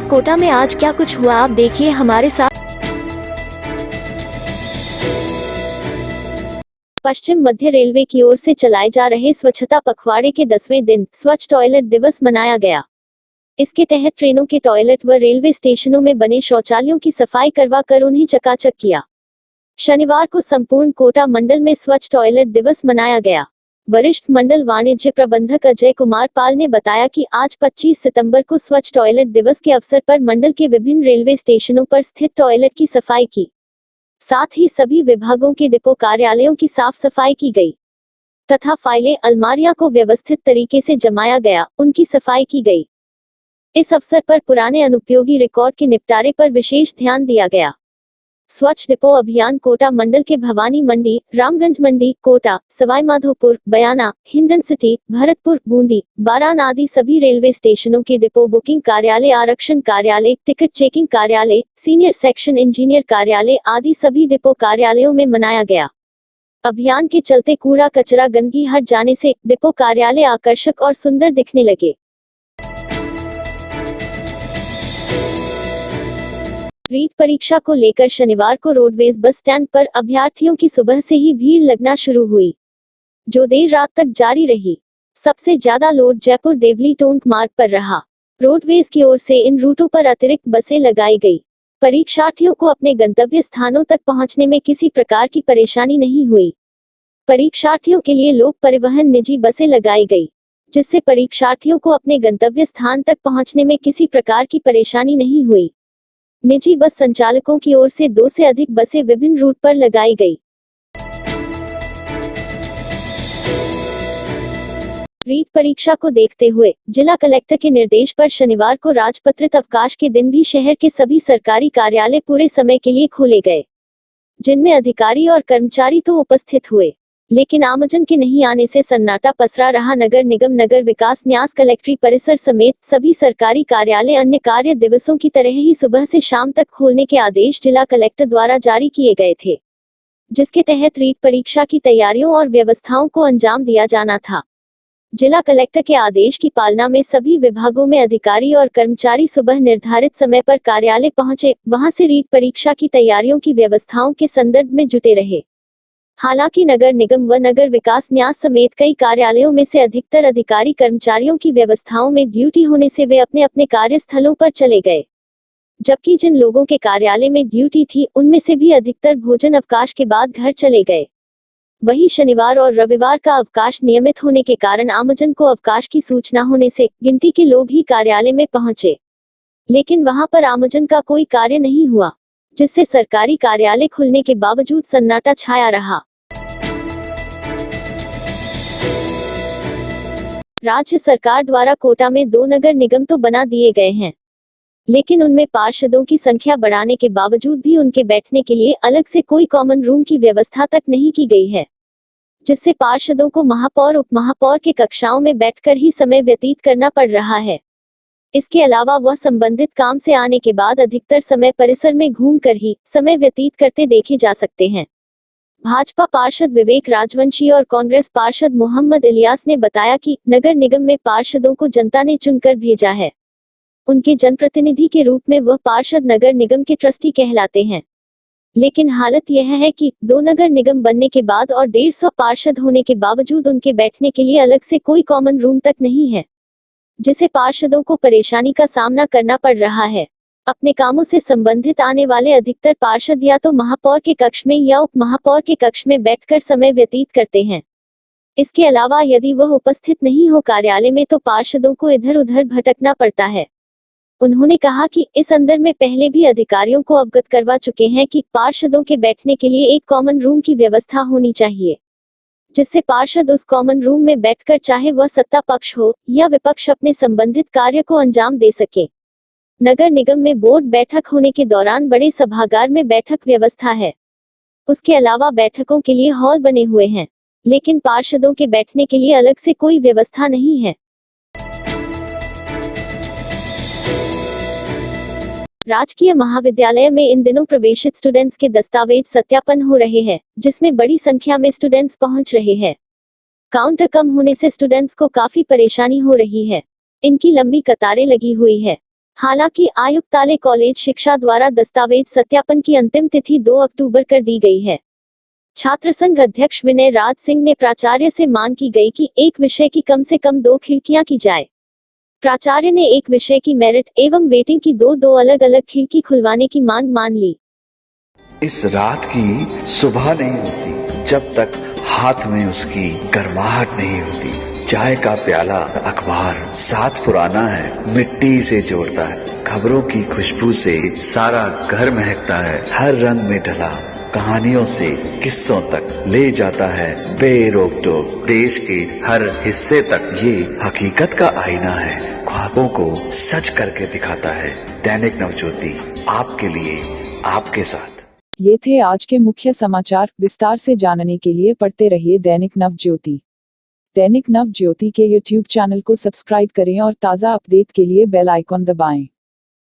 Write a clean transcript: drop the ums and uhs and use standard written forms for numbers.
कोटा में आज क्या कुछ हुआ आप देखिए हमारे साथ। पश्चिम मध्य रेलवे की ओर से चलाए जा रहे स्वच्छता पखवाड़े के 10वें दिन स्वच्छ टॉयलेट दिवस मनाया गया। इसके तहत ट्रेनों के टॉयलेट व रेलवे स्टेशनों में बने शौचालयों की सफाई करवा कर उन्हें चकाचक किया। शनिवार को संपूर्ण कोटा मंडल में स्वच्छ टॉयलेट दिवस मनाया गया। वरिष्ठ मंडल वाणिज्य प्रबंधक अजय कुमार पाल ने बताया कि आज 25 सितंबर को स्वच्छ टॉयलेट दिवस के अवसर पर मंडल के विभिन्न रेलवे स्टेशनों पर स्थित टॉयलेट की सफाई की। साथ ही सभी विभागों के डिपो कार्यालयों की साफ सफाई की गई तथा फाइलें अलमारियां को व्यवस्थित तरीके से जमाया गया, उनकी सफाई की गई। इस अवसर पर पुराने अनुपयोगी रिकॉर्ड के निपटारे पर विशेष ध्यान दिया गया। स्वच्छ डिपो अभियान कोटा मंडल के भवानी मंडी, रामगंज मंडी, कोटा, सवाईमाधोपुर, बयाना, हिंडन सिटी, भरतपुर, बूंदी, बारान आदि सभी रेलवे स्टेशनों के डिपो बुकिंग कार्यालय, आरक्षण कार्यालय, टिकट चेकिंग कार्यालय, सीनियर सेक्शन इंजीनियर कार्यालय आदि सभी डिपो कार्यालयों में मनाया गया। अभियान के चलते कूड़ा कचरा गंदगी हट जाने से डिपो कार्यालय आकर्षक और सुंदर दिखने लगे। रीट परीक्षा को लेकर शनिवार को रोडवेज बस स्टैंड पर अभ्यर्थियों की सुबह से ही भीड़ लगना शुरू हुई, जो देर रात तक जारी रही। सबसे ज्यादा लोड जयपुर देवली टोंक मार्ग पर रहा। रोडवेज की ओर से इन रूटों पर अतिरिक्त बसें लगाई गई। परीक्षार्थियों को अपने गंतव्य स्थानों तक पहुंचने में किसी प्रकार की परेशानी नहीं हुई। परीक्षार्थियों के लिए लोक परिवहन निजी बसें लगाई गई, जिससे परीक्षार्थियों को अपने गंतव्य स्थान तक पहुंचने में किसी प्रकार की परेशानी नहीं हुई। निजी बस संचालकों की ओर से 2 से अधिक बसें विभिन्न रूट पर लगाई गई। रीट परीक्षा को देखते हुए जिला कलेक्टर के निर्देश पर शनिवार को राजपत्रित अवकाश के दिन भी शहर के सभी सरकारी कार्यालय पूरे समय के लिए खोले गए, जिनमें अधिकारी और कर्मचारी तो उपस्थित हुए, लेकिन आमजन के नहीं आने से सन्नाटा पसरा रहा। नगर निगम, नगर विकास न्यास, कलेक्ट्री परिसर समेत सभी सरकारी कार्यालय अन्य कार्य दिवसों की तरह ही सुबह से शाम तक खोलने के आदेश जिला कलेक्टर द्वारा जारी किए गए थे, जिसके तहत रीट परीक्षा की तैयारियों और व्यवस्थाओं को अंजाम दिया जाना था। जिला कलेक्टर के आदेश की पालना में सभी विभागों में अधिकारी और कर्मचारी सुबह निर्धारित समय पर कार्यालय पहुंचे, वहां से रीट परीक्षा की तैयारियों की व्यवस्थाओं के संदर्भ में जुटे रहे। हालांकि नगर निगम व नगर विकास न्यास समेत कई कार्यालयों में से अधिकतर अधिकारी कर्मचारियों की व्यवस्थाओं में ड्यूटी होने से वे अपने अपने कार्यस्थलों पर चले गए, जबकि जिन लोगों के कार्यालय में ड्यूटी थी उनमें से भी अधिकतर भोजन अवकाश के बाद घर चले गए। वहीं शनिवार और रविवार का अवकाश नियमित होने के कारण आमजन को अवकाश की सूचना होने से गिनती के लोग ही कार्यालय में पहुंचे, लेकिन वहां पर आमजन का कोई कार्य नहीं हुआ, जिससे सरकारी कार्यालय खुलने के बावजूद सन्नाटा छाया रहा। राज्य सरकार द्वारा कोटा में 2 नगर निगम तो बना दिए गए हैं, लेकिन उनमें पार्षदों की संख्या बढ़ाने के बावजूद भी उनके बैठने के लिए अलग से कोई कॉमन रूम की व्यवस्था तक नहीं की गई है, जिससे पार्षदों को महापौर, उपमहापौर के कक्षाओं में बैठकर ही समय व्यतीत करना पड़ रहा है। इसके अलावा वह संबंधित काम से आने के बाद अधिकतर समय परिसर में घूमकर ही समय व्यतीत करते देखे जा सकते हैं। भाजपा पार्षद विवेक राजवंशी और कांग्रेस पार्षद मोहम्मद इलियास ने बताया कि नगर निगम में पार्षदों को जनता ने चुनकर भेजा है। उनके जनप्रतिनिधि के रूप में वह पार्षद नगर निगम के ट्रस्टी कहलाते हैं, लेकिन हालत यह है कि 2 नगर निगम बनने के बाद और 150 पार्षद होने के बावजूद उनके बैठने के लिए अलग से कोई कॉमन रूम तक नहीं है, जिसे पार्षदों को परेशानी का सामना करना पड़ रहा है। अपने कामों से संबंधित आने वाले अधिकतर पार्षद या तो महापौर के कक्ष में या उप महापौर के कक्ष में बैठकर समय व्यतीत करते हैं। इसके अलावा यदि वह उपस्थित नहीं हो कार्यालय में तो पार्षदों को इधर उधर भटकना पड़ता है। उन्होंने कहा कि इस संदर्भ में पहले भी अधिकारियों को अवगत करवा चुके हैं कि पार्षदों के बैठने के लिए एक कॉमन रूम की व्यवस्था होनी चाहिए, जिससे पार्षद उस कॉमन रूम में बैठकर चाहे वह सत्ता पक्ष हो या विपक्ष अपने संबंधित कार्य को अंजाम दे सके। नगर निगम में बोर्ड बैठक होने के दौरान बड़े सभागार में बैठक व्यवस्था है। उसके अलावा बैठकों के लिए हॉल बने हुए हैं, लेकिन पार्षदों के बैठने के लिए अलग से कोई व्यवस्था नहीं है। राजकीय महाविद्यालय में इन दिनों प्रवेशित स्टूडेंट्स के दस्तावेज सत्यापन हो रहे हैं, जिसमें बड़ी संख्या में स्टूडेंट्स पहुंच रहे हैं। काउंटर कम होने से स्टूडेंट्स को काफी परेशानी हो रही है। इनकी लंबी कतारें लगी हुई है। हालांकि आयुक्तालय कॉलेज शिक्षा द्वारा दस्तावेज सत्यापन की अंतिम तिथि 2 अक्टूबर कर दी गई है। छात्र संघ अध्यक्ष विनय राज सिंह ने प्राचार्य से मांग की गई कि एक विषय की कम से कम 2 खिड़कियां की जाए। प्राचार्य ने एक विषय की मेरिट एवं वेटिंग की दो अलग अलग खिड़की खुलवाने की मांग मान ली। इस रात की सुबह नहीं होती जब तक हाथ में उसकी गर्माहट नहीं होती। चाय का प्याला, अखबार साथ पुराना है, मिट्टी से जोड़ता है। खबरों की खुशबू से सारा घर महकता है। हर रंग में ढला कहानियों से किस्सों तक ले जाता है बेरोक टोक। देश के हर हिस्से तक ये हकीकत का आईना है। ख्वाबों को सच करके दिखाता है। दैनिक नवज्योति, आपके लिए, आपके साथ। ये थे आज के मुख्य समाचार। विस्तार से जानने के लिए पढ़ते रहिए दैनिक नवज्योति। दैनिक नवज्योति के YouTube चैनल को सब्सक्राइब करें और ताज़ा अपडेट के लिए बेल आइकॉन दबाएं।